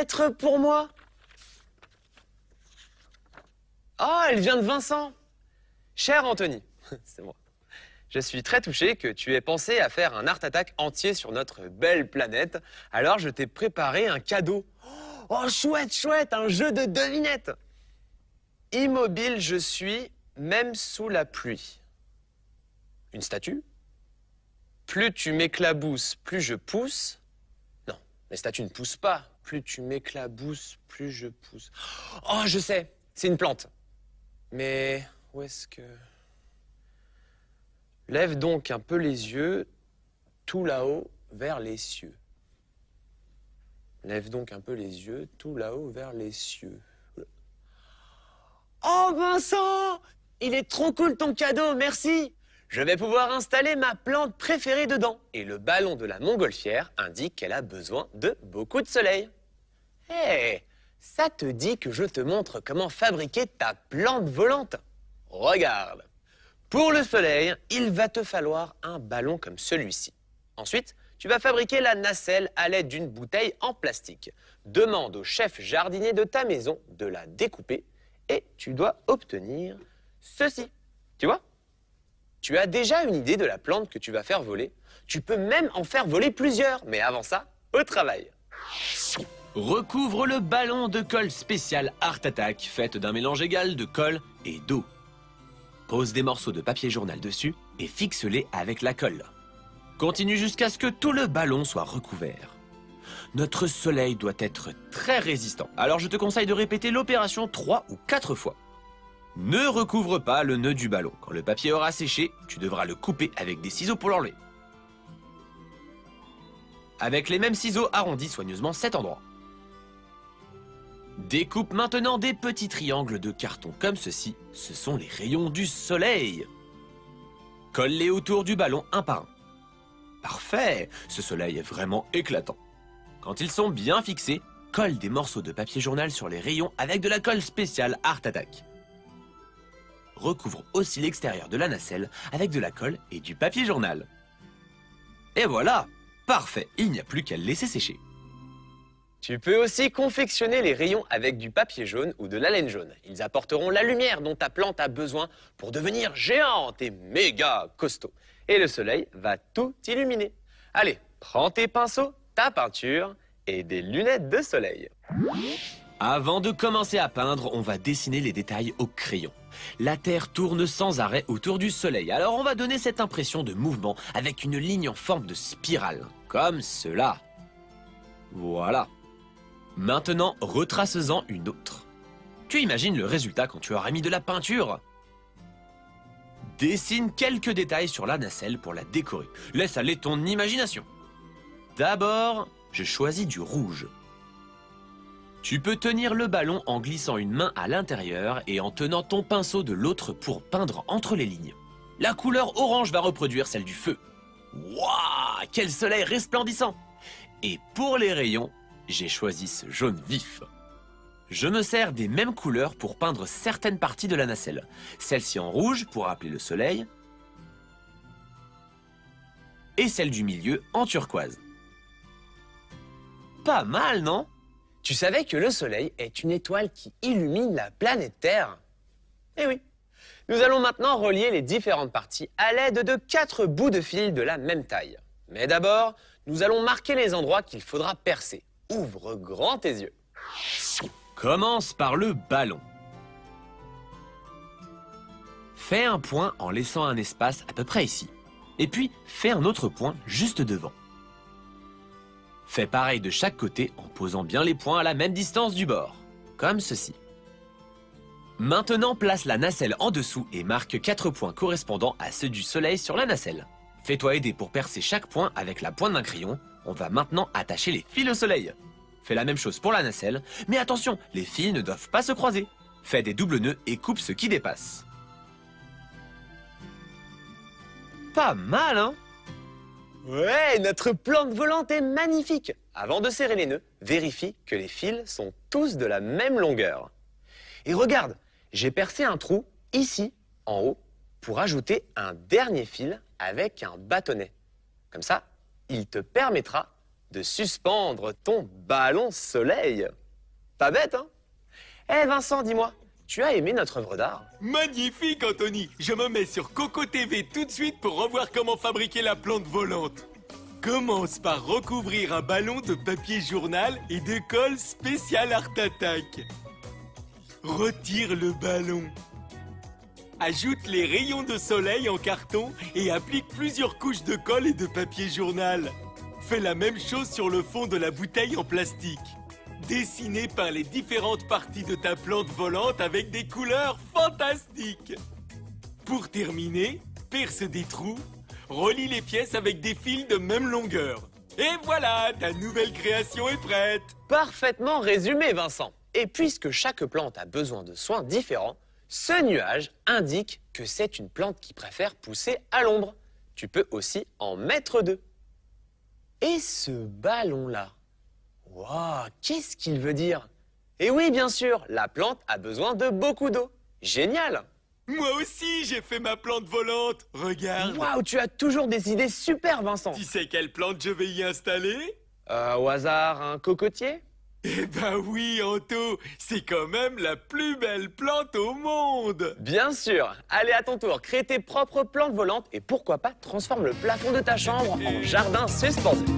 lettre pour moi. Oh, elle vient de Vincent. Cher Anthony, c'est moi. Je suis très touché que tu aies pensé à faire un Art Attack entier sur notre belle planète. Alors, je t'ai préparé un cadeau. Oh, chouette, chouette, un jeu de devinettes. Immobile je suis, même sous la pluie. Une statue? Plus tu m'éclabousses, plus je pousse. Non, les statues ne poussent pas. Plus tu m'éclabousses, plus je pousse. Oh, je sais, c'est une plante. Mais où est-ce que... Lève donc un peu les yeux, tout là-haut, vers les cieux. Lève donc un peu les yeux, tout là-haut, vers les cieux. Oh, Vincent! Il est trop cool ton cadeau, merci! Je vais pouvoir installer ma plante préférée dedans. Et le ballon de la montgolfière indique qu'elle a besoin de beaucoup de soleil. Hé, ça te dit que je te montre comment fabriquer ta plante volante? Regarde. Pour le soleil, il va te falloir un ballon comme celui-ci. Ensuite, tu vas fabriquer la nacelle à l'aide d'une bouteille en plastique. Demande au chef jardinier de ta maison de la découper et tu dois obtenir ceci. Tu vois? Tu as déjà une idée de la plante que tu vas faire voler. Tu peux même en faire voler plusieurs, mais avant ça, au travail. Recouvre le ballon de colle spéciale Art Attack, faite d'un mélange égal de colle et d'eau. Pose des morceaux de papier journal dessus et fixe-les avec la colle. Continue jusqu'à ce que tout le ballon soit recouvert. Notre soleil doit être très résistant, alors je te conseille de répéter l'opération 3 ou 4 fois. Ne recouvre pas le nœud du ballon. Quand le papier aura séché, tu devras le couper avec des ciseaux pour l'enlever. Avec les mêmes ciseaux, arrondis soigneusement cet endroit. Découpe maintenant des petits triangles de carton comme ceci. Ce sont les rayons du soleil. Colle-les autour du ballon un par un. Parfait! Ce soleil est vraiment éclatant. Quand ils sont bien fixés, colle des morceaux de papier journal sur les rayons avec de la colle spéciale Art Attack. Recouvre aussi l'extérieur de la nacelle avec de la colle et du papier journal. Et voilà! Parfait! Il n'y a plus qu'à le laisser sécher. Tu peux aussi confectionner les rayons avec du papier jaune ou de la laine jaune. Ils apporteront la lumière dont ta plante a besoin pour devenir géante et méga costaud. Et le soleil va tout illuminer. Allez, prends tes pinceaux, ta peinture et des lunettes de soleil. Avant de commencer à peindre, on va dessiner les détails au crayon. La Terre tourne sans arrêt autour du soleil, alors on va donner cette impression de mouvement avec une ligne en forme de spirale, comme cela. Voilà. Maintenant, retrace-en une autre. Tu imagines le résultat quand tu auras mis de la peinture? Dessine quelques détails sur la nacelle pour la décorer. Laisse aller ton imagination. D'abord, je choisis du rouge. Tu peux tenir le ballon en glissant une main à l'intérieur et en tenant ton pinceau de l'autre pour peindre entre les lignes. La couleur orange va reproduire celle du feu. Waouh, quel soleil resplendissant! Et pour les rayons, j'ai choisi ce jaune vif. Je me sers des mêmes couleurs pour peindre certaines parties de la nacelle. Celle-ci en rouge pour rappeler le soleil. Et celle du milieu en turquoise. Pas mal, non? Tu savais que le soleil est une étoile qui illumine la planète Terre? Eh oui. Nous allons maintenant relier les différentes parties à l'aide de 4 bouts de fil de la même taille. Mais d'abord, nous allons marquer les endroits qu'il faudra percer. Ouvre grand tes yeux. Commence par le ballon. Fais un point en laissant un espace à peu près ici. Et puis, fais un autre point juste devant. Fais pareil de chaque côté en posant bien les points à la même distance du bord, comme ceci. Maintenant, place la nacelle en dessous et marque 4 points correspondant à ceux du soleil sur la nacelle. Fais-toi aider pour percer chaque point avec la pointe d'un crayon. On va maintenant attacher les fils au soleil. Fais la même chose pour la nacelle, mais attention, les fils ne doivent pas se croiser. Fais des doubles nœuds et coupe ce qui dépasse. Pas mal, hein? Ouais, notre plante volante est magnifique. Avant de serrer les nœuds, vérifie que les fils sont tous de la même longueur. Et regarde, j'ai percé un trou ici, en haut, pour ajouter un dernier fil avec un bâtonnet. Comme ça, il te permettra de suspendre ton ballon soleil. Pas bête, hein? Eh Vincent, dis-moi, tu as aimé notre œuvre d'art? Magnifique, Anthony! Je me mets sur Coco TV tout de suite pour revoir comment fabriquer la plante volante. Commence par recouvrir un ballon de papier journal et de colle spécial Art Attack. Retire le ballon. Ajoute les rayons de soleil en carton et applique plusieurs couches de colle et de papier journal. Fais la même chose sur le fond de la bouteille en plastique. Dessinez par les différentes parties de ta plante volante avec des couleurs fantastiques. Pour terminer, perce des trous, relie les pièces avec des fils de même longueur. Et voilà, ta nouvelle création est prête. Parfaitement résumé, Vincent. Et puisque chaque plante a besoin de soins différents, ce nuage indique que c'est une plante qui préfère pousser à l'ombre. Tu peux aussi en mettre deux. Et ce ballon-là, waouh, qu'est-ce qu'il veut dire? Et oui, bien sûr, la plante a besoin de beaucoup d'eau. Génial! Moi aussi, j'ai fait ma plante volante. Regarde. Waouh, tu as toujours des idées super, Vincent. Tu sais quelle plante je vais y installer? Au hasard, un cocotier? Eh ben oui, Anto, c'est quand même la plus belle plante au monde. Bien sûr. Allez, à ton tour, crée tes propres plantes volantes et pourquoi pas transforme le plafond de ta chambre en jardin suspendu.